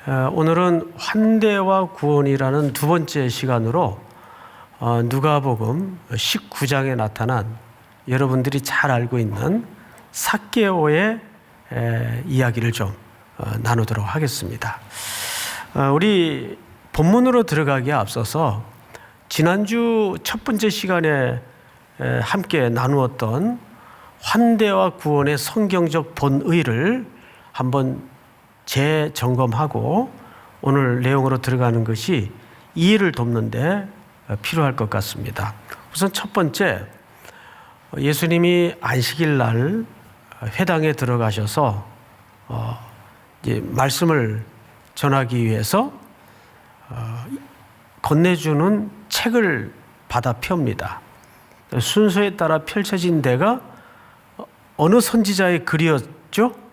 오늘은 환대와 구원이라는 두 번째 시간으로 누가복음 19장에 나타난 여러분들이 잘 알고 있는 삭개오의 이야기를 좀 나누도록 하겠습니다. 우리 본문으로 들어가기에 앞서서 지난주 첫 번째 시간에 함께 나누었던 환대와 구원의 성경적 본의를 한번 재점검하고 오늘 내용으로 들어가는 것이 이해를 돕는 데 필요할 것 같습니다. 우선 첫 번째, 예수님이 안식일 날 회당에 들어가셔서 이제 말씀을 전하기 위해서 건네주는 책을 받아 펴옵니다. 순서에 따라 펼쳐진 데가 어느 선지자의 글이었죠?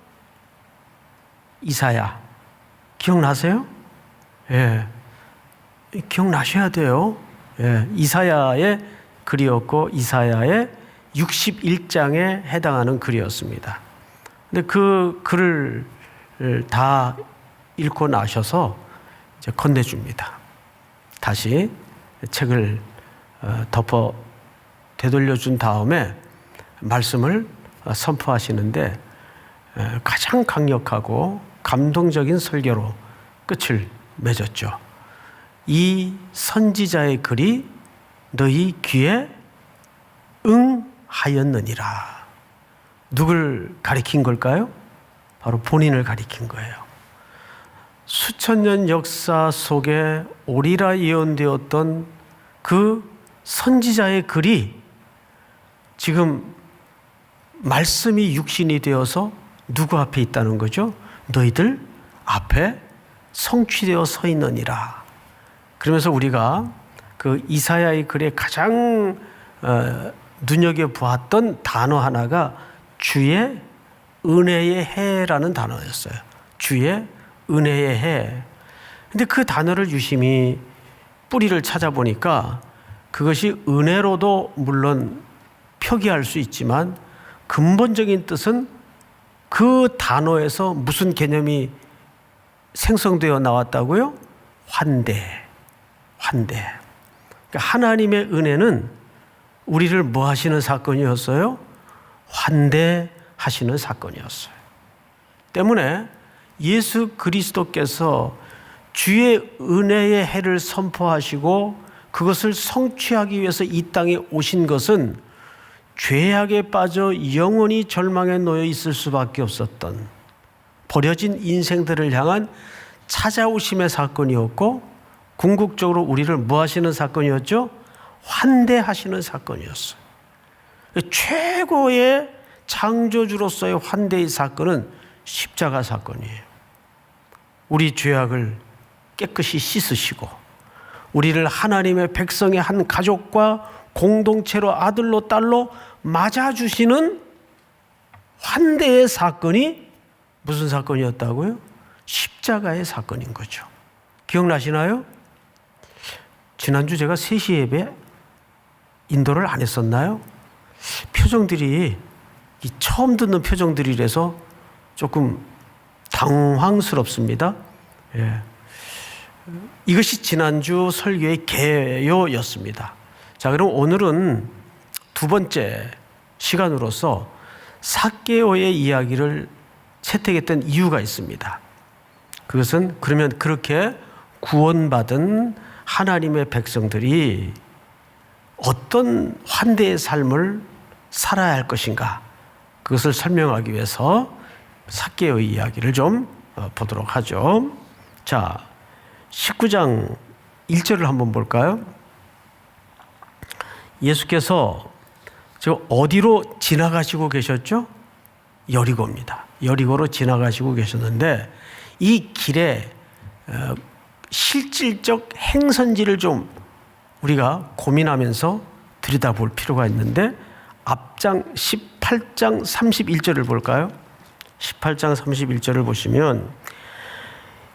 이사야. 기억나세요? 예. 기억나셔야 돼요. 예. 이사야의 글이었고 이사야의 61장에 해당하는 글이었습니다. 근데 그 글을 다 읽고 나셔서 이제 건네줍니다. 다시 책을 덮어 되돌려준 다음에 말씀을 선포하시는데 가장 강력하고 감동적인 설교로 끝을 맺었죠. 이 선지자의 글이 너희 귀에 응하였느니라. 누굴 가리킨 걸까요? 바로 본인을 가리킨 거예요. 수천 년 역사 속에 오리라 예언되었던 그 선지자의 글이 지금 말씀이 육신이 되어서 누구 앞에 있다는 거죠? 너희들 앞에 성취되어 서 있느니라. 그러면서 우리가 그 이사야의 글에 가장 눈여겨보았던 단어 하나가 주의 은혜의 해라는 단어였어요. 주의 은혜의 해. 근데 그 단어를 유심히 뿌리를 찾아보니까 그것이 은혜로도 물론 표기할 수 있지만 근본적인 뜻은 그 단어에서 무슨 개념이 생성되어 나왔다고요? 환대. 그러니까 하나님의 은혜는 우리를 뭐 하시는 사건이었어요? 환대하시는 사건이었어요. 때문에 예수 그리스도께서 주의 은혜의 해를 선포하시고 그것을 성취하기 위해서 이 땅에 오신 것은 죄악에 빠져 영원히 절망에 놓여 있을 수밖에 없었던 버려진 인생들을 향한 찾아오심의 사건이었고 궁극적으로 우리를 뭐 하시는 사건이었죠? 환대하시는 사건이었어요. 최고의 창조주로서의 환대의 사건은 십자가 사건이에요. 우리 죄악을 깨끗이 씻으시고 우리를 하나님의 백성의 한 가족과 공동체로 아들로 딸로 맞아주시는 환대의 사건이 무슨 사건이었다고요? 십자가의 사건인 거죠. 기억나시나요? 지난주 제가 3시 예배 인도를 안 했었나요? 표정들이 처음 듣는 표정들이라서 조금 당황스럽습니다. 예. 이것이 지난주 설교의 개요였습니다. 자, 그럼 오늘은 두 번째 시간으로서 삭개오의 이야기를 채택했던 이유가 있습니다. 그것은 그러면 그렇게 구원받은 하나님의 백성들이 어떤 환대의 삶을 살아야 할 것인가, 그것을 설명하기 위해서 삭개오의 이야기를 좀 보도록 하죠. 자, 19장 1절을 한번 볼까요? 예수께서 지금 어디로 지나가시고 계셨죠? 여리고입니다. 여리고로 지나가시고 계셨는데 이 길에 실질적 행선지를 좀 우리가 고민하면서 들여다볼 필요가 있는데 앞장 18장 31절을 볼까요? 18장 31절을 보시면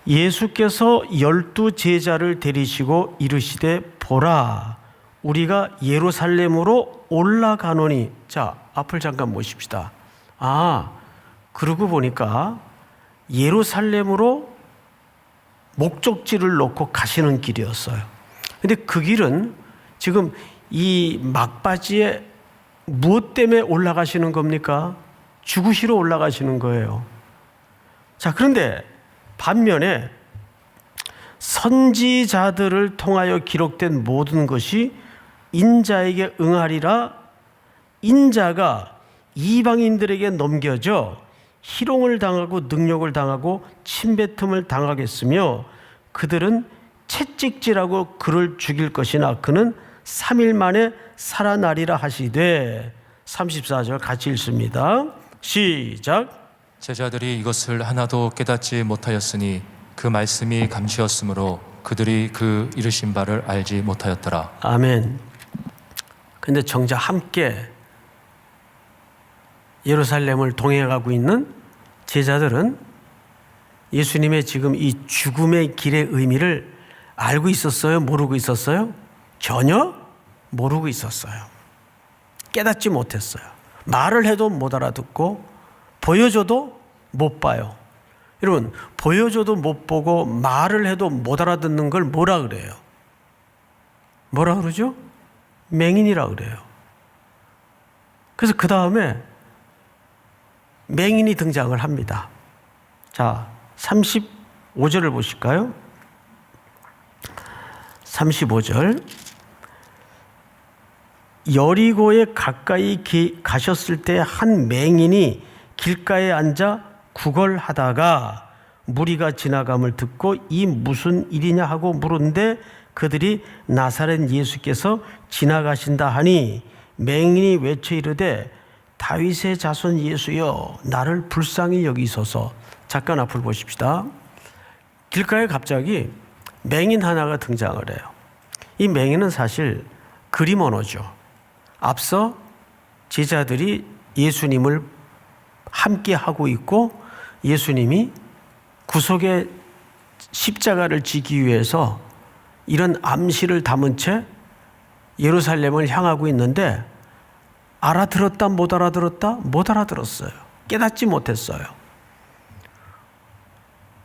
예수께서 12 제자를 데리시고 이르시되 보라 우리가 예루살렘으로 올라가노니. 자, 앞을 잠깐 보십시다. 그러고 보니까 예루살렘으로 목적지를 놓고 가시는 길이었어요. 근데 그 길은 지금 이 막바지에 무엇 때문에 올라가시는 겁니까? 죽으시러 올라가시는 거예요. 자, 그런데 반면에 선지자들을 통하여 기록된 모든 것이 인자에게 응하리라. 인자가 이방인들에게 넘겨져 희롱을 당하고 능욕을 당하고 침뱉음을 당하겠으며 그들은 채찍질하고 그를 죽일 것이나 그는 3일 만에 살아나리라 하시되. 34절 같이 읽습니다. 시작. 제자들이 이것을 하나도 깨닫지 못하였으니 그 말씀이 감시였으므로 그들이 그 이르신 바를 알지 못하였더라. 아멘. 근데 정작 함께 예루살렘을 동행하고 있는 제자들은 예수님의 지금 이 죽음의 길의 의미를 알고 있었어요? 모르고 있었어요? 전혀 모르고 있었어요. 깨닫지 못했어요. 말을 해도 못 알아듣고 보여줘도 못 봐요. 여러분, 보여줘도 못 보고 말을 해도 못 알아듣는 걸 뭐라 그래요? 뭐라 그러죠? 맹인이라 그래요. 그래서 그 다음에 맹인이 등장을 합니다. 자, 35절을 보실까요? 35절. 여리고에 가까이 가셨을 때 한 맹인이 길가에 앉아 구걸하다가 무리가 지나감을 듣고 이 무슨 일이냐 하고 물었는데 그들이 나사렛 예수께서 지나가신다 하니 맹인이 외쳐 이르되 다윗의 자손 예수여 나를 불쌍히 여기소서. 잠깐 앞을 보십시다. 길가에 갑자기 맹인 하나가 등장을 해요. 이 맹인은 사실 그림 언어죠. 앞서 제자들이 예수님을 함께 하고 있고 예수님이 구속의 십자가를 지기 위해서 이런 암시를 담은 채 예루살렘을 향하고 있는데 알아들었다 못 알아들었다? 못 알아들었어요. 깨닫지 못했어요.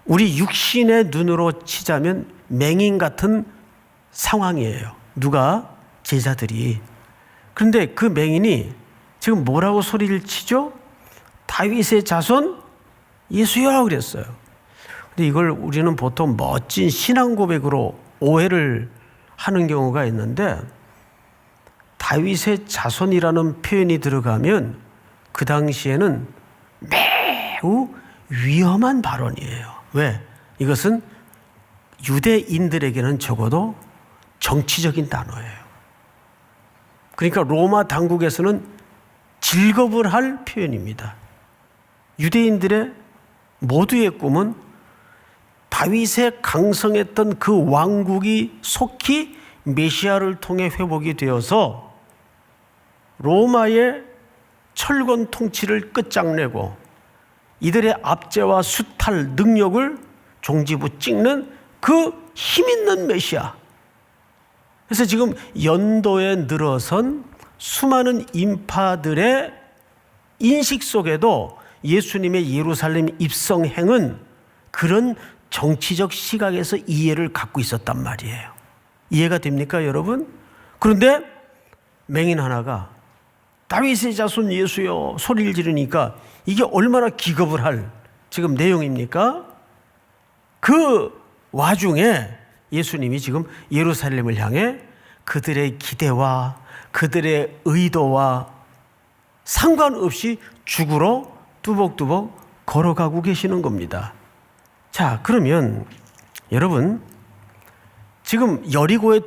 우리 육신의 눈으로 치자면 맹인 같은 상황이에요. 누가? 제자들이. 그런데 그 맹인이 지금 뭐라고 소리를 치죠? 다윗의 자손 예수여 그랬어요. 근데 이걸 우리는 보통 멋진 신앙 고백으로 오해를 하는 경우가 있는데 다윗의 자손이라는 표현이 들어가면 그 당시에는 매우 위험한 발언이에요. 왜? 이것은 유대인들에게는 적어도 정치적인 단어예요. 그러니까 로마 당국에서는 질겁을 할 표현입니다. 유대인들의 모두의 꿈은 다윗의 강성했던 그 왕국이 속히 메시아를 통해 회복이 되어서 로마의 철권 통치를 끝장내고 이들의 압제와 수탈 능력을 종지부 찍는 그 힘있는 메시아. 그래서 지금 연도에 늘어선 수많은 인파들의 인식 속에도 예수님의 예루살렘 입성행은 그런 정치적 시각에서 이해를 갖고 있었단 말이에요. 이해가 됩니까, 여러분? 그런데 맹인 하나가 다윗의 자손 예수여 소리를 지르니까 이게 얼마나 기겁을 할 지금 내용입니까? 그 와중에 예수님이 지금 예루살렘을 향해 그들의 기대와 그들의 의도와 상관없이 죽으러 뚜벅뚜벅 걸어가고 계시는 겁니다. 자, 그러면 여러분 지금 여리고에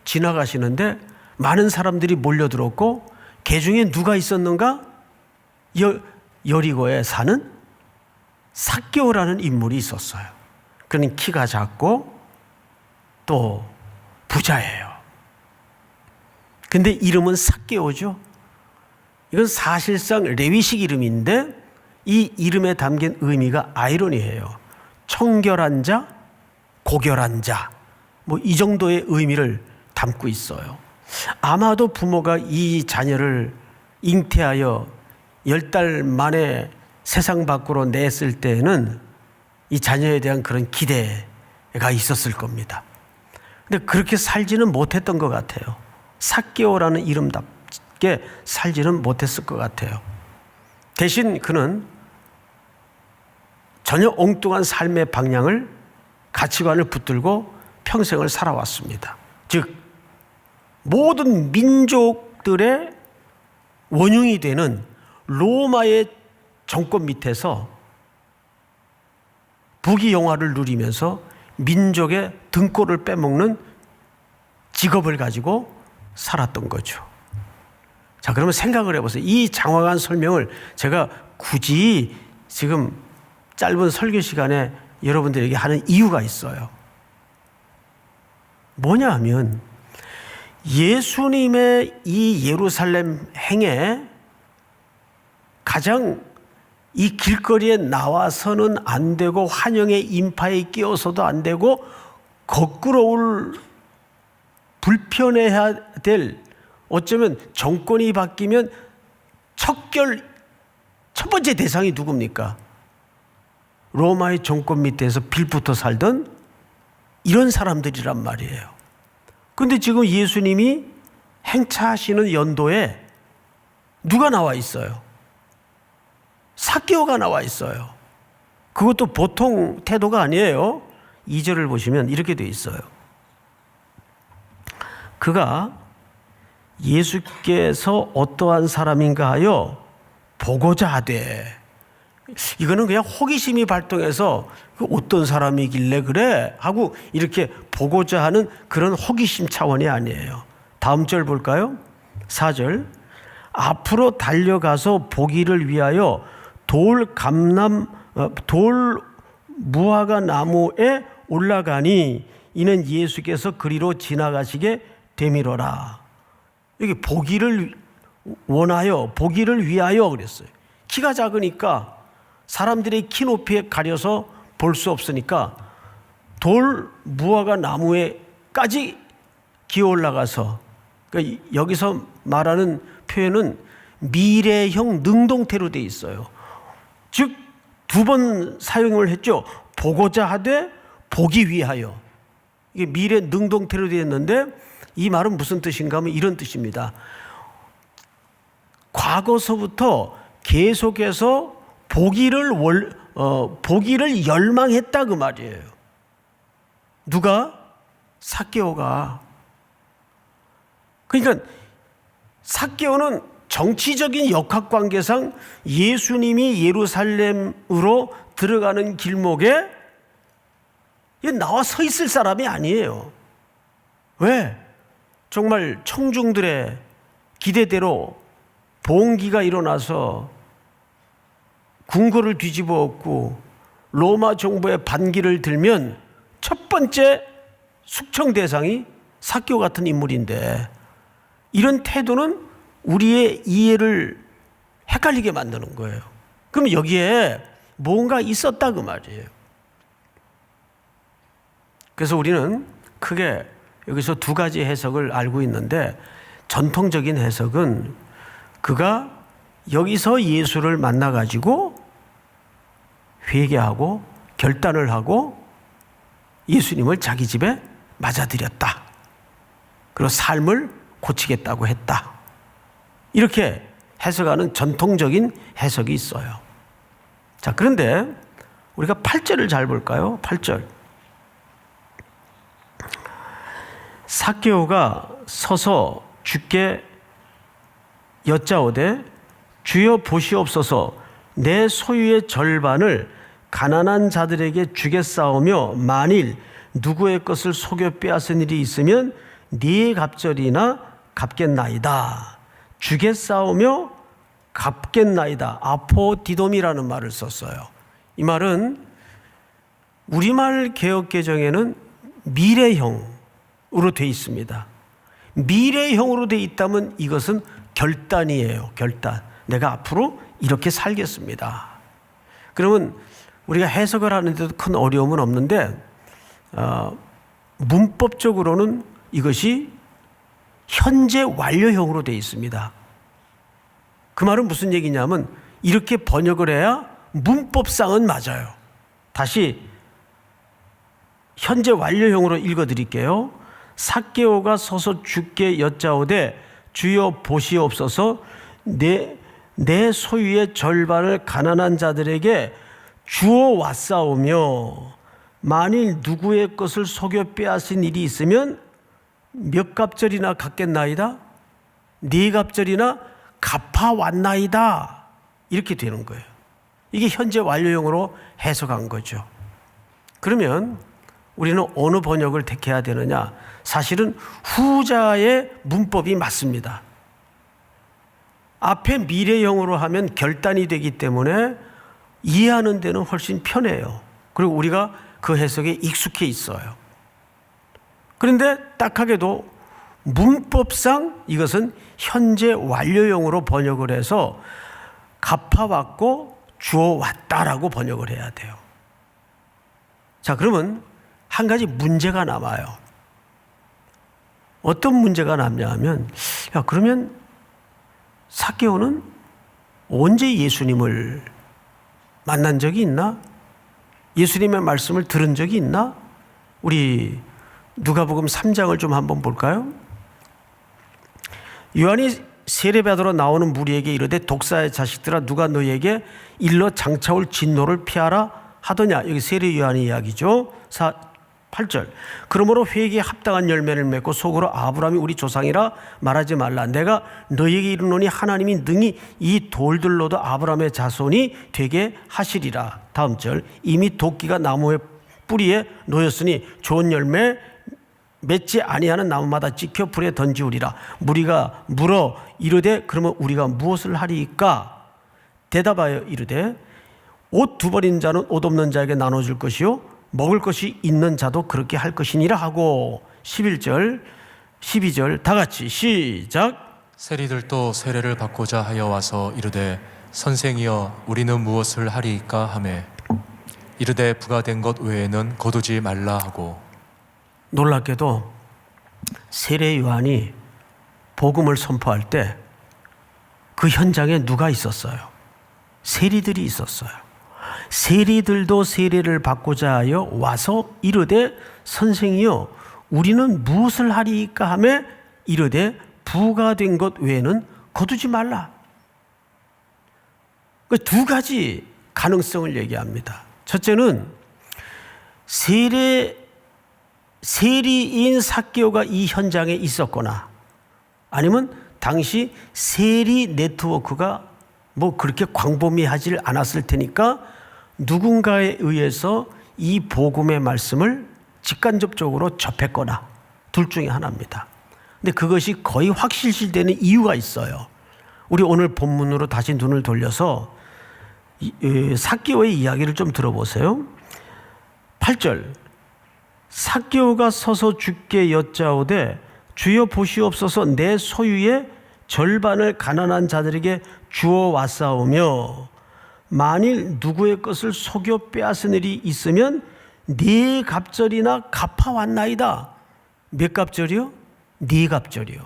지나가시는데 많은 사람들이 몰려들었고 그 중에 누가 있었는가? 여리고에 사는 삭개오라는 인물이 있었어요. 그는 키가 작고 또 부자예요. 근데 이름은 삭개오죠. 이건 사실상 레위식 이름인데 이 이름에 담긴 의미가 아이러니해요. 청결한 자, 고결한 자, 뭐 이 정도의 의미를 담고 있어요. 아마도 부모가 이 자녀를 잉태하여 10달 만에 세상 밖으로 냈을 때는 이 자녀에 대한 그런 기대에 있었을 겁니다. 근데 그렇게 살지는 못했던 것 같아요. 삭개오라는 이름답게 살지는 못했을 것 같아요. 대신 그는 전혀 엉뚱한 삶의 방향을, 가치관을 붙들고 평생을 살아왔습니다. 즉 모든 민족들의 원흉이 되는 로마의 정권 밑에서 부귀영화를 누리면서 민족의 등골을 빼먹는 직업을 가지고 살았던 거죠. 자, 그러면 생각을 해보세요. 이 장황한 설명을 제가 굳이 지금 짧은 설교 시간에 여러분들에게 하는 이유가 있어요. 뭐냐 하면 예수님의 이 예루살렘 행에 가장 이 길거리에 나와서는 안 되고 환영의 인파에 끼어서도 안 되고 거꾸로 올 불편해야 될, 어쩌면 정권이 바뀌면 첫 번째 대상이 누굽니까? 로마의 정권 밑에서 빌붙어 살던 이런 사람들이란 말이에요. 그런데 지금 예수님이 행차하시는 연도에 누가 나와 있어요? 삭개오가 나와 있어요. 그것도 보통 태도가 아니에요. 2절을 보시면 이렇게 돼 있어요. 그가 예수께서 어떠한 사람인가 하여 보고자 하되, 이거는 그냥 호기심이 발동해서 어떤 사람이길래 그래 하고 이렇게 보고자 하는 그런 호기심 차원이 아니에요. 다음 절 볼까요? 4절. 앞으로 달려가서 보기를 위하여 돌 무화과 나무에 올라가니 이는 예수께서 그리로 지나가시게 되미로라. 여기 보기를 원하여, 보기를 위하여 그랬어요. 키가 작으니까 사람들의 키 높이에 가려서 볼 수 없으니까 돌 무화과 나무에까지 기어 올라가서, 그러니까 여기서 말하는 표현은 미래형 능동태로 되어 있어요. 즉 두 번 사용을 했죠. 보고자 하되 보기 위하여. 이게 미래 능동태로 되어 있는데 이 말은 무슨 뜻인가 하면 이런 뜻입니다. 과거서부터 계속해서 보기를 열망했다 그 말이에요. 누가? 삭개오가. 그러니까 삭개오는 정치적인 역학관계상 예수님이 예루살렘으로 들어가는 길목에 나와 서 있을 사람이 아니에요. 왜? 정말 청중들의 기대대로 봉기가 일어나서 궁궐을 뒤집어 엎고 로마 정부의 반기를 들면 첫 번째 숙청 대상이 삭개오 같은 인물인데, 이런 태도는 우리의 이해를 헷갈리게 만드는 거예요. 그럼 여기에 뭔가 있었다 그 말이에요. 그래서 우리는 크게 여기서 두 가지 해석을 알고 있는데, 전통적인 해석은 그가 여기서 예수를 만나가지고 회개하고 결단을 하고 예수님을 자기 집에 맞아들였다. 그리고 삶을 고치겠다고 했다. 이렇게 해석하는 전통적인 해석이 있어요. 자, 그런데 우리가 8절을 잘 볼까요? 8절. 삭개오가 서서 주께 여짜오되 주여 보시옵소서, 내 소유의 절반을 가난한 자들에게 주겠사오며 만일 누구의 것을 속여 빼앗은 일이 있으면 네 갑절이나 갚겠나이다. 주겠사오며 갚겠나이다. 아포디돔이라는 말을 썼어요. 이 말은 우리말 개역개정에는 미래형으로 되어 있습니다. 미래형으로 되어 있다면 이것은 결단이에요. 결단. 내가 앞으로 이렇게 살겠습니다. 그러면 우리가 해석을 하는데도 큰 어려움은 없는데, 문법적으로는 이것이 현재 완료형으로 되어 있습니다. 그 말은 무슨 얘기냐면 이렇게 번역을 해야 문법상은 맞아요. 다시 현재 완료형으로 읽어드릴게요. 삭개오가 서서 주께 여짜오되 주여 보시옵소서 내 소유의 절반을 가난한 자들에게 주어 왔사오며 만일 누구의 것을 속여 빼앗은 일이 있으면 몇 갑절이나 갚겠나이다? 네 갑절이나 갚아왔나이다. 이렇게 되는 거예요. 이게 현재 완료형으로 해석한 거죠. 그러면 우리는 어느 번역을 택해야 되느냐? 사실은 후자의 문법이 맞습니다. 앞에 미래형으로 하면 결단이 되기 때문에 이해하는 데는 훨씬 편해요. 그리고 우리가 그 해석에 익숙해 있어요. 그런데 딱하게도 문법상 이것은 현재 완료형으로 번역을 해서 갚아왔고 주어왔다라고 번역을 해야 돼요. 자, 그러면 한 가지 문제가 남아요. 어떤 문제가 남냐 하면, 그러면 삭개오는 언제 예수님을 만난 적이 있나? 예수님의 말씀을 들은 적이 있나? 우리 누가복음 3장을 좀 한번 볼까요? 요한이 세례받으러 나오는 무리에게 이르되 독사의 자식들아 누가 너희에게 일러 장차올 진노를 피하라 하더냐. 여기 세례 요한의 이야기죠. 8절. 그러므로 회개에 합당한 열매를 맺고 속으로 아브라함이 우리 조상이라 말하지 말라. 내가 너희에게 이르노니 하나님이 능히 이 돌들로도 아브라함의 자손이 되게 하시리라. 다음 절. 이미 도끼가 나무의 뿌리에 놓였으니 좋은 열매 맺지 아니하는 나무마다 찍혀 불에 던지우리라. 무리가 물어 이르되 그러면 우리가 무엇을 하리이까? 대답하여 이르되 옷 두 벌인 자는 옷 없는 자에게 나눠줄 것이요 먹을 것이 있는 자도 그렇게 할 것이니라 하고 11절 12절 다 같이 시작. 세리들도 세례를 받고자 하여 와서 이르되 선생이여 우리는 무엇을 하리이까 하매 이르되 부가된 것 외에는 거두지 말라 하고. 놀랍게도 세례 요한이 복음을 선포할 때 그 현장에 누가 있었어요? 세리들이 있었어요. 세리들도 세례를 받고자 하여 와서 이르되 선생이여 우리는 무엇을 하리이까 하며 이르되 부가된 것 외에는 거두지 말라. 그 두 가지 가능성을 얘기합니다. 첫째는 세리인 삭개오가 이 현장에 있었거나 아니면 당시 세리 네트워크가 뭐 그렇게 광범위하지 않았을 테니까 누군가에 의해서 이 복음의 말씀을 직간접적으로 접했거나 둘 중에 하나입니다. 근데 그것이 거의 확실시되는 이유가 있어요. 우리 오늘 본문으로 다시 눈을 돌려서 삭개오의 이야기를 좀 들어보세요. 8절. 삭개오가 서서 주께 여짜오되 주여 보시옵소서 내 소유의 절반을 가난한 자들에게 주어 왔사오며 만일 누구의 것을 속여 빼앗은 일이 있으면 네 갑절이나 갚아왔나이다. 몇 갑절이요? 네 갑절이요.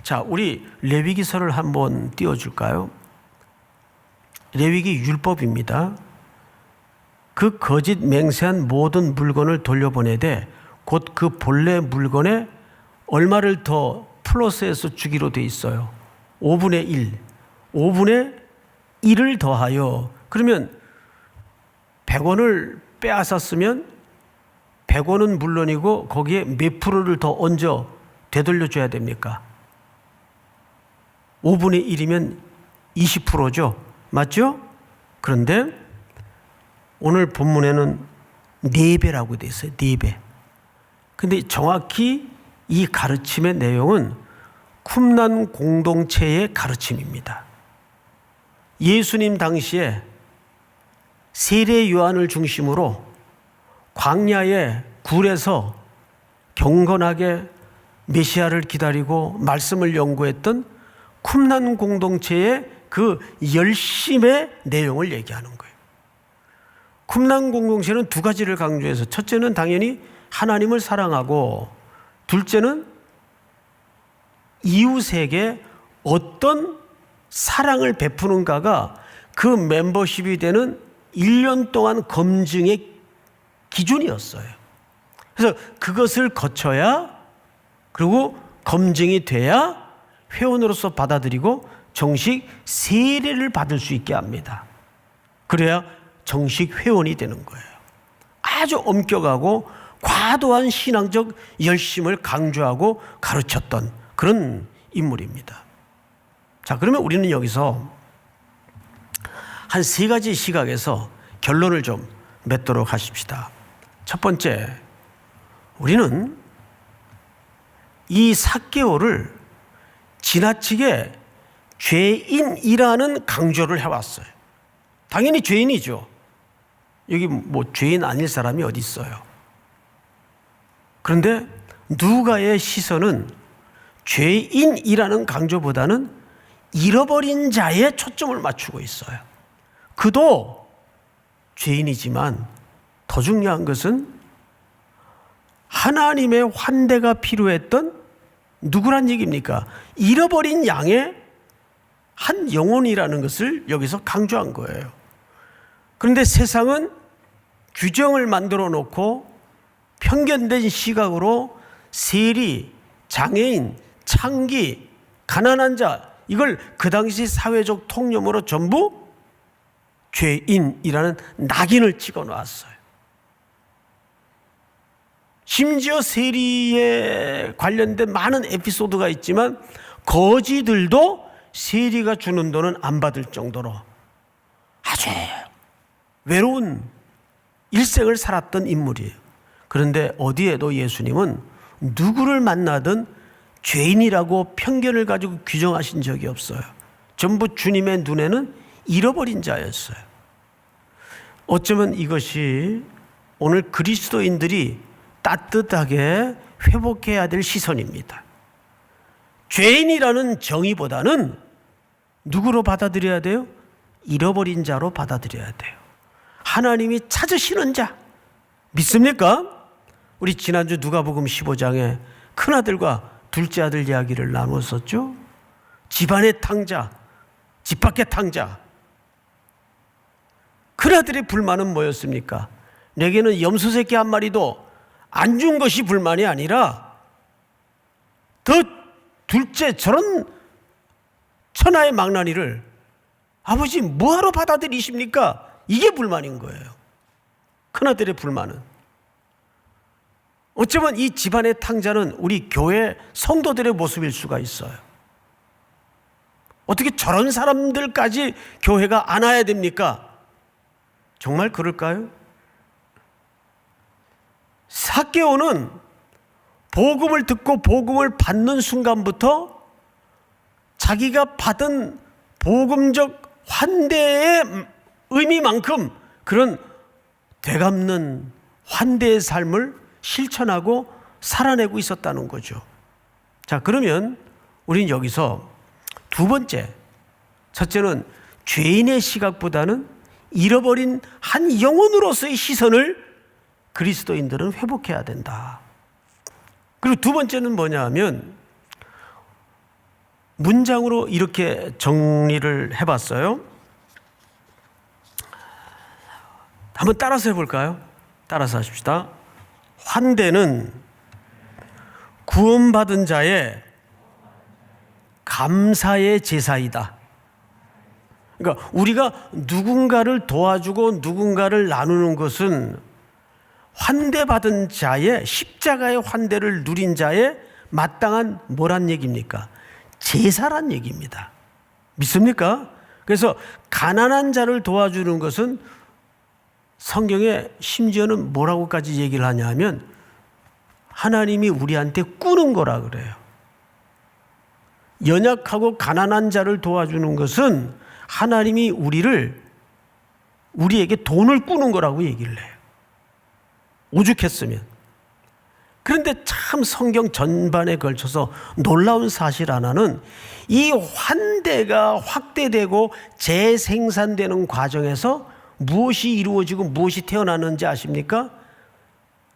자, 우리 레위기서를 한번 띄워줄까요? 레위기 율법입니다. 그 거짓 맹세한 모든 물건을 돌려보내되 곧 그 본래 물건에 얼마를 더 플러스해서 주기로 돼 있어요. 5분의 1. 5분의 1을 더하여 그러면 100원을 빼앗았으면 100원은 물론이고 거기에 몇 프로를 더 얹어 되돌려줘야 됩니까? 5분의 1이면 20%죠. 맞죠? 그런데 오늘 본문에는 4배라고 돼 있어요. 4배. 근데 정확히 이 가르침의 내용은 쿰난 공동체의 가르침입니다. 예수님 당시에 세례 요한을 중심으로 광야의 굴에서 경건하게 메시아를 기다리고 말씀을 연구했던 쿰난 공동체의 그 열심의 내용을 얘기하는 거예요. 쿰난 공동체는 두 가지를 강조해서 첫째는 당연히 하나님을 사랑하고 둘째는 이웃에게 어떤 사랑을 베푸는가가 그 멤버십이 되는 1년 동안 검증의 기준이었어요. 그래서 그것을 거쳐야, 그리고 검증이 돼야 회원으로서 받아들이고 정식 세례를 받을 수 있게 합니다. 그래야 정식 회원이 되는 거예요. 아주 엄격하고 과도한 신앙적 열심을 강조하고 가르쳤던 그런 인물입니다. 자, 그러면 우리는 여기서 한 세 가지 시각에서 결론을 좀 맺도록 하십시다. 첫 번째, 우리는 이 삭개오를 지나치게 죄인이라는 강조를 해왔어요. 당연히 죄인이죠. 여기 뭐 죄인 아닐 사람이 어디 있어요. 그런데 누가의 시선은 죄인이라는 강조보다는 잃어버린 자에 초점을 맞추고 있어요. 그도 죄인이지만 더 중요한 것은 하나님의 환대가 필요했던 누구란 얘기입니까? 잃어버린 양의 한 영혼이라는 것을 여기서 강조한 거예요. 그런데 세상은 규정을 만들어 놓고 편견된 시각으로 세리, 장애인, 창기, 가난한 자, 이걸 그 당시 사회적 통념으로 전부 죄인이라는 낙인을 찍어 놓았어요. 심지어 세리에 관련된 많은 에피소드가 있지만 거지들도 세리가 주는 돈은 안 받을 정도로 아주 외로운 일생을 살았던 인물이에요. 그런데 어디에도 예수님은 누구를 만나든 죄인이라고 편견을 가지고 규정하신 적이 없어요. 전부 주님의 눈에는 잃어버린 자였어요. 어쩌면 이것이 오늘 그리스도인들이 따뜻하게 회복해야 될 시선입니다. 죄인이라는 정의보다는 누구로 받아들여야 돼요? 잃어버린 자로 받아들여야 돼요. 하나님이 찾으시는 자. 믿습니까? 우리 지난주 누가복음 15장에 큰아들과 둘째 아들 이야기를 나누었었죠. 집안의 탕자, 집 밖의 탕자. 큰아들의 불만은 뭐였습니까? 내게는 염소 새끼 한 마리도 안 준 것이 불만이 아니라 더 둘째 저런 천하의 망나니를 아버지 뭐하러 받아들이십니까? 이게 불만인 거예요. 큰아들의 불만은. 어쩌면 이 집안의 탕자는 우리 교회 성도들의 모습일 수가 있어요. 어떻게 저런 사람들까지 교회가 안아야 됩니까? 정말 그럴까요? 삭개오는 복음을 듣고 복음을 받는 순간부터 자기가 받은 복음적 환대의 의미만큼 그런 되갚는 환대의 삶을 실천하고 살아내고 있었다는 거죠. 자, 그러면 우리는 여기서 두 번째, 첫째는 죄인의 시각보다는 잃어버린 한 영혼으로서의 시선을 그리스도인들은 회복해야 된다. 그리고 두 번째는 뭐냐 하면 문장으로 이렇게 정리를 해봤어요. 한번 따라서 해볼까요? 따라서 하십시다. 환대는 구원받은 자의 감사의 제사이다. 그러니까 우리가 누군가를 도와주고 누군가를 나누는 것은 환대받은 자의, 십자가의 환대를 누린 자의 마땅한 뭐란 얘기입니까? 제사란 얘기입니다. 믿습니까? 그래서 가난한 자를 도와주는 것은 성경에 심지어는 뭐라고까지 얘기를 하냐 하면 하나님이 우리한테 꾸는 거라 그래요. 연약하고 가난한 자를 도와주는 것은 하나님이 우리에게 돈을 꾸는 거라고 얘기를 해요. 오죽했으면. 그런데 참 성경 전반에 걸쳐서 놀라운 사실 하나는 이 환대가 확대되고 재생산되는 과정에서 무엇이 이루어지고 무엇이 태어나는지 아십니까?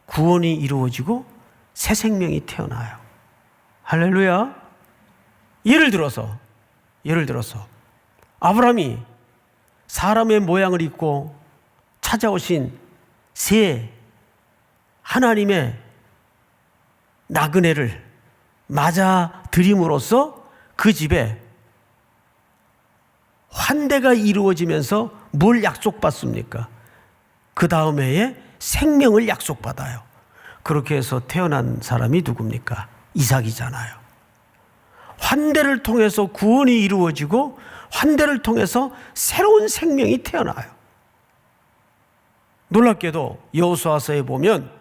구원이 이루어지고 새 생명이 태어나요. 할렐루야. 예를 들어서 아브라함이 사람의 모양을 입고 찾아오신 새 하나님의 나그네를 맞아 들임으로써 그 집에 환대가 이루어지면서 뭘 약속받습니까? 그 다음 해에 생명을 약속받아요. 그렇게 해서 태어난 사람이 누굽니까? 이삭이잖아요. 환대를 통해서 구원이 이루어지고 환대를 통해서 새로운 생명이 태어나요. 놀랍게도 여호수아서에 보면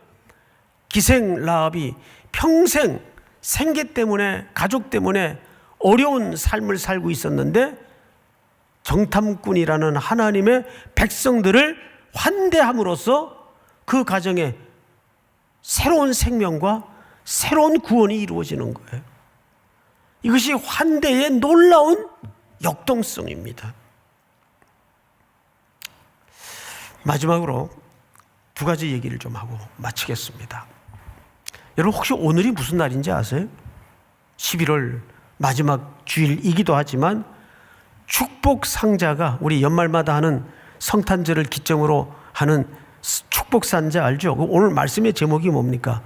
기생 라합이 평생 생계 때문에 가족 때문에 어려운 삶을 살고 있었는데 정탐꾼이라는 하나님의 백성들을 환대함으로써 그 가정에 새로운 생명과 새로운 구원이 이루어지는 거예요. 이것이 환대의 놀라운 역동성입니다. 마지막으로 두 가지 얘기를 좀 하고 마치겠습니다. 여러분 혹시 오늘이 무슨 날인지 아세요? 11월 마지막 주일이기도 하지만 축복 상자가 우리 연말마다 하는 성탄절을 기점으로 하는 축복 상자 알죠? 오늘 말씀의 제목이 뭡니까?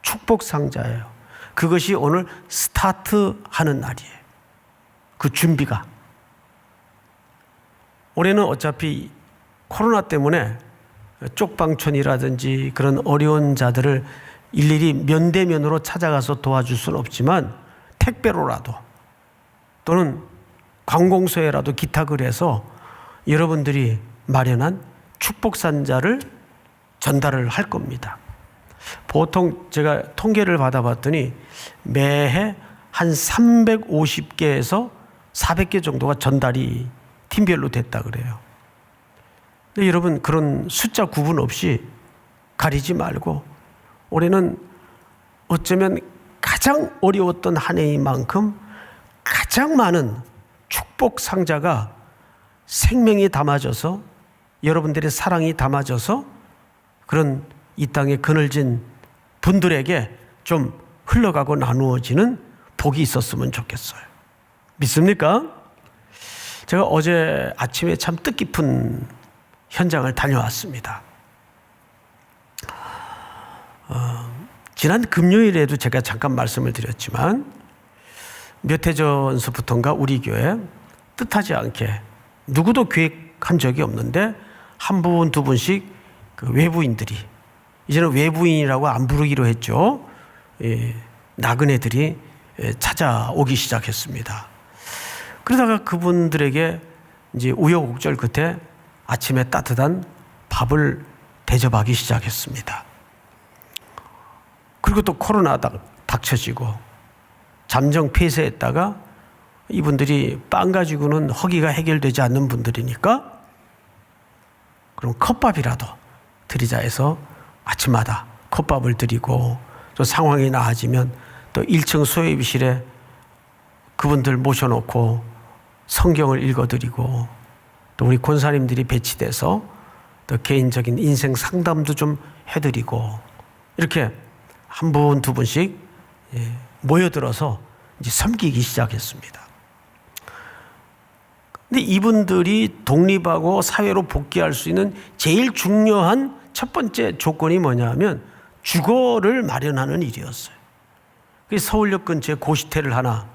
축복 상자예요. 그것이 오늘 스타트하는 날이에요. 그 준비가. 올해는 어차피 코로나 때문에 쪽방촌이라든지 그런 어려운 자들을 일일이 면대면으로 찾아가서 도와줄 수는 없지만 택배로라도 또는 관공서에라도 기탁을 해서 여러분들이 마련한 축복산자를 전달을 할 겁니다. 보통 제가 통계를 받아봤더니 매해 한 350개에서 400개 정도가 전달이 팀별로 됐다 그래요. 근데 여러분 그런 숫자 구분 없이 가리지 말고 올해는 어쩌면 가장 어려웠던 한 해인 만큼 가장 많은 축복 상자가 생명이 담아져서 여러분들의 사랑이 담아져서 그런 이 땅에 그늘진 분들에게 좀 흘러가고 나누어지는 복이 있었으면 좋겠어요. 믿습니까? 제가 어제 아침에 참 뜻깊은 현장을 다녀왔습니다. 지난 금요일에도 제가 잠깐 말씀을 드렸지만 몇 해 전서부터인가 우리 교회 뜻하지 않게 누구도 계획한 적이 없는데 한 분, 두 분씩 그 외부인들이 이제는 외부인이라고 안 부르기로 했죠. 나그네들이 찾아오기 시작했습니다. 그러다가 그분들에게 이제 우여곡절 끝에 아침에 따뜻한 밥을 대접하기 시작했습니다. 그리고 또 코로나 닥쳐지고 잠정 폐쇄했다가 이분들이 빵 가지고는 허기가 해결되지 않는 분들이니까 그럼 컵밥이라도 드리자 해서 아침마다 컵밥을 드리고 또 상황이 나아지면 또 1층 소외비실에 그분들 모셔놓고 성경을 읽어드리고 또 우리 권사님들이 배치돼서 또 개인적인 인생 상담도 좀 해드리고 이렇게 한 분, 두 분씩 모여들어서 이제 섬기기 시작했습니다. 근데 이분들이 독립하고 사회로 복귀할 수 있는 제일 중요한 첫 번째 조건이 뭐냐면 주거를 마련하는 일이었어요. 그래서 서울역 근처에 고시텔을 하나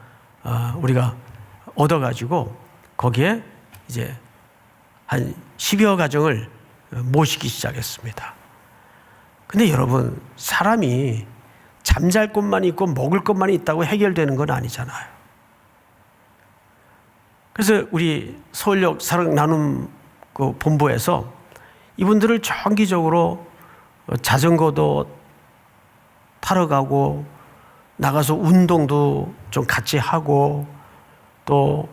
우리가 얻어가지고 거기에 이제 한 10여 가정을 모시기 시작했습니다. 근데 여러분 사람이 잠잘 곳만 있고 먹을 것만 있다고 해결되는 건 아니잖아요. 그래서 우리 서울역 사랑 나눔 그 본부에서 이분들을 정기적으로 자전거도 타러 가고 나가서 운동도 좀 같이 하고 또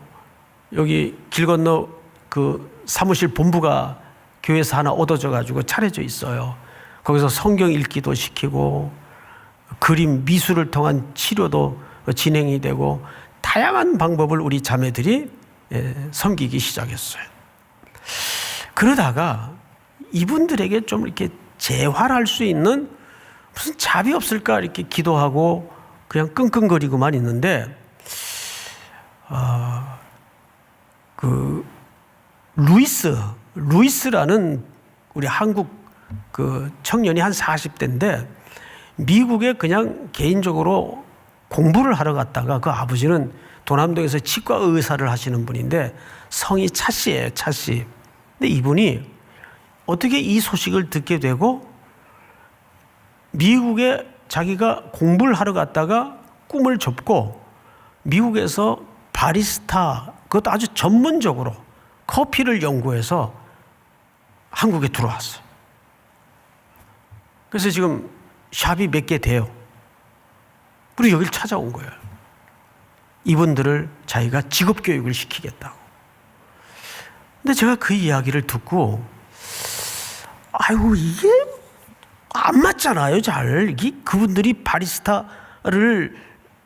여기 길 건너 그 사무실 본부가 교회에서 하나 얻어져 가지고 차려져 있어요. 거기서 성경 읽기도 시키고 그림 미술을 통한 치료도 진행이 되고 다양한 방법을 우리 자매들이 섬기기 시작했어요. 그러다가 이분들에게 좀 이렇게 재활할 수 있는 무슨 잡이 없을까 이렇게 기도하고 그냥 끙끙거리고만 있는데 그 루이스라는 우리 한국 그 청년이 한 40대인데 미국에 그냥 개인적으로 공부를 하러 갔다가 그 아버지는 도남동에서 치과 의사를 하시는 분인데 성이 차 씨예요, 차 씨. 근데 이분이 어떻게 이 소식을 듣게 되고 미국에 자기가 공부를 하러 갔다가 꿈을 접고 미국에서 바리스타, 그것도 아주 전문적으로 커피를 연구해서 한국에 들어왔어요. 그래서 지금 샵이 몇 개 돼요. 그리고 여기를 찾아온 거예요. 이분들을 자기가 직업교육을 시키겠다고. 근데 제가 그 이야기를 듣고 아이고 이게 안 맞잖아요, 잘. 그분들이 바리스타를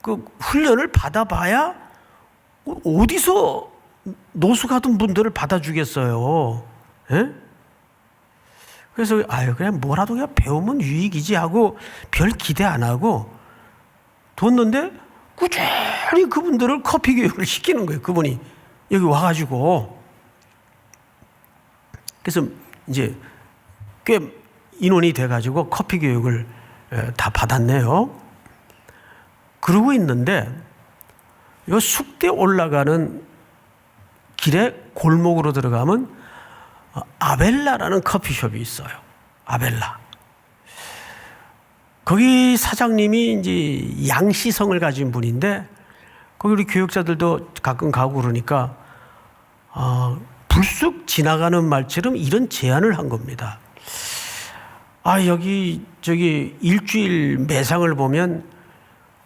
그 훈련을 받아봐야 어디서 노숙하던 분들을 받아주겠어요. 예? 그래서 그냥 뭐라도 그냥 배우면 유익이지 하고 별 기대 안 하고 뒀는데 꾸준히 그분들을 커피 교육을 시키는 거예요. 그분이 여기 와가지고. 그래서 이제 꽤 인원이 돼가지고 커피 교육을 다 받았네요. 그러고 있는데 이 숙대 올라가는 길에 골목으로 들어가면 아벨라라는 커피숍이 있어요. 아벨라. 거기 사장님이 이제 양시성을 가진 분인데 거기 우리 교육자들도 가끔 가고 그러니까 불쑥 지나가는 말처럼 이런 제안을 한 겁니다. 여기 저기 일주일 매상을 보면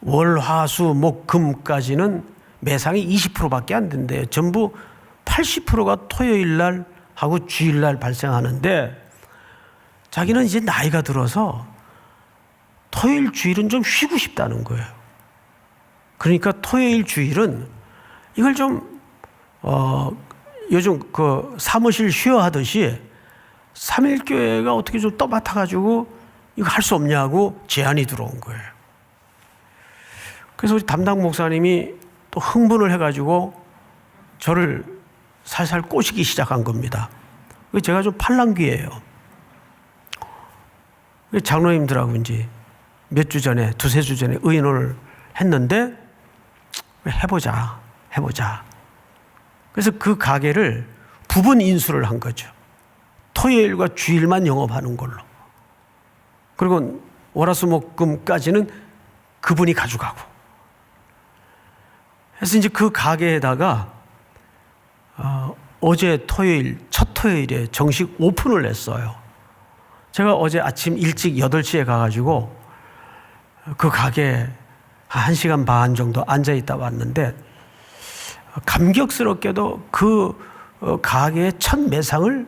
월, 화, 수, 목, 금까지는 매상이 20%밖에 안 된대요. 전부 80%가 토요일 날 하고 주일 날 발생하는데 자기는 이제 나이가 들어서 토요일 주일은 좀 쉬고 싶다는 거예요. 그러니까 토요일 주일은 이걸 좀 요즘 그 사무실 쉬어 하듯이 3일교회가 어떻게 좀 떠맡아가지고 이거 할 수 없냐고 제안이 들어온 거예요. 그래서 우리 담당 목사님이 또 흥분을 해가지고 저를 살살 꼬시기 시작한 겁니다. 제가 좀 팔랑귀예요. 장로님들하고 이제 몇 주 전에, 두세 주 전에 의논을 했는데 해보자. 그래서 그 가게를 부분 인수를 한 거죠. 토요일과 주일만 영업하는 걸로. 그리고 월화수목금까지는 그분이 가져가고. 그래서 이제 그 가게에다가 어제 토요일, 첫 토요일에 정식 오픈을 했어요. 제가 어제 아침 일찍 8시에 가가지고 그 가게에 1시간 반 정도 앉아있다 왔는데 감격스럽게도 그 가게의 첫 매상을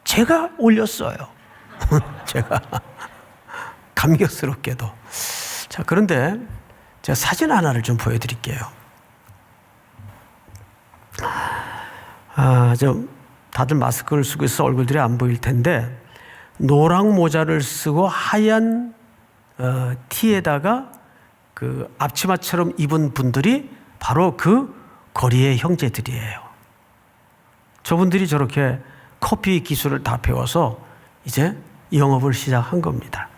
제가 올렸어요. 제가 감격스럽게도. 자, 그런데 제가 사진 하나를 좀 보여드릴게요. 좀 다들 마스크를 쓰고 있어 얼굴들이 안 보일 텐데 노랑 모자를 쓰고 하얀 티에다가 그 앞치마처럼 입은 분들이 바로 그 거리의 형제들이에요. 저분들이 저렇게 커피 기술을 다 배워서 이제 영업을 시작한 겁니다.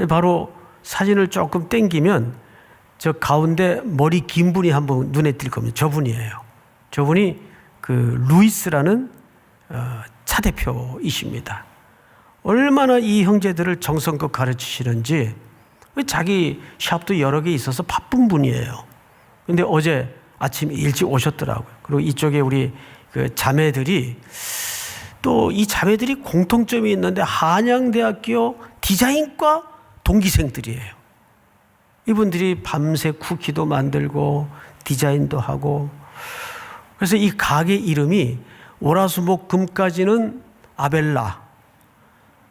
바로 사진을 조금 당기면 저 가운데 머리 긴 분이 한번 눈에 띌 겁니다. 저분이에요. 저분이 그 루이스라는 차 대표이십니다. 얼마나 이 형제들을 정성껏 가르치시는지. 자기 샵도 여러 개 있어서 바쁜 분이에요. 근데 어제 아침 일찍 오셨더라고요. 그리고 이쪽에 우리 그 자매들이 또 이 자매들이 공통점이 있는데 한양대학교 디자인과 동기생들이에요. 이분들이 밤새 쿠키도 만들고 디자인도 하고. 그래서 이 가게 이름이 월화수목금까지는 아벨라,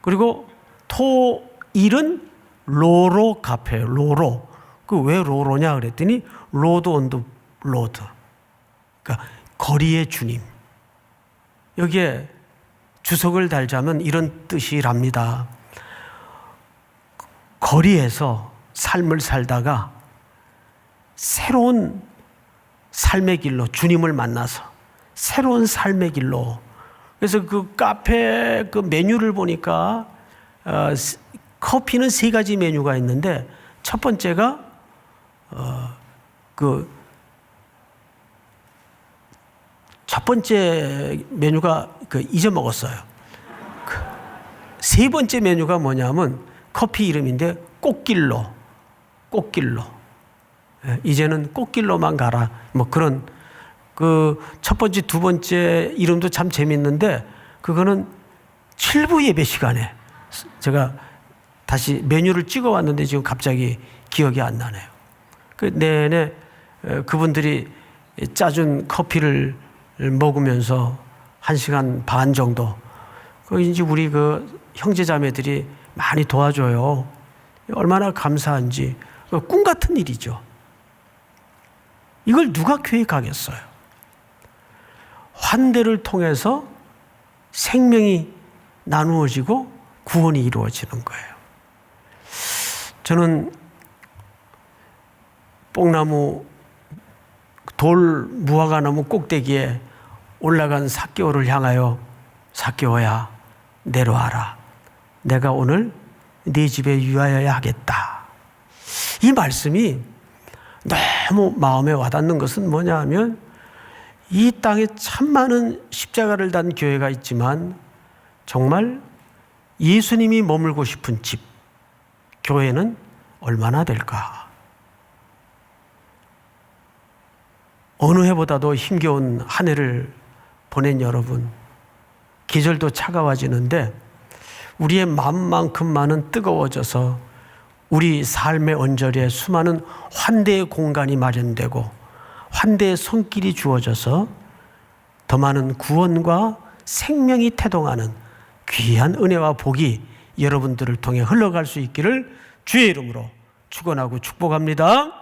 그리고 토일은 로로 카페예요. 로로. 그 왜 로로냐 그랬더니 로드 온 더 로드. 그러니까 거리의 주님. 여기에 주석을 달자면 이런 뜻이랍니다. 거리에서 삶을 살다가 새로운 삶의 길로 주님을 만나서 새로운 삶의 길로. 그래서 그 카페 그 메뉴를 보니까 커피는 3가지 메뉴가 있는데 첫 번째가 첫 번째 메뉴가 잊어먹었어요. 세 번째 메뉴가 뭐냐면 커피 이름인데 꽃길로. 이제는 꽃길로만 가라. 뭐 그런 첫 번째, 두 번째 이름도 참 재밌는데 그거는 7부 예배 시간에 제가 다시 메뉴를 찍어 왔는데 지금 갑자기 기억이 안 나네요. 내내 그분들이 짜준 커피를 먹으면서 1시간 반 정도 이제 우리 형제 자매들이 많이 도와줘요. 얼마나 감사한지. 꿈 같은 일이죠. 이걸 누가 계획하겠어요? 환대를 통해서 생명이 나누어지고 구원이 이루어지는 거예요. 저는 뽕나무 돌 무화과나무 꼭대기에 올라간 삭개오를 향하여 삭개오야 내려와라. 내가 오늘 네 집에 유하여야 하겠다. 이 말씀이 너무 마음에 와닿는 것은 뭐냐 하면 이 땅에 참 많은 십자가를 단 교회가 있지만 정말 예수님이 머물고 싶은 집, 교회는 얼마나 될까? 어느 해보다도 힘겨운 한 해를 보낸 여러분, 계절도 차가워지는데 우리의 마음만큼만은 뜨거워져서 우리 삶의 언저리에 수많은 환대의 공간이 마련되고 환대의 손길이 주어져서 더 많은 구원과 생명이 태동하는 귀한 은혜와 복이 여러분들을 통해 흘러갈 수 있기를 주의 이름으로 축원하고 축복합니다.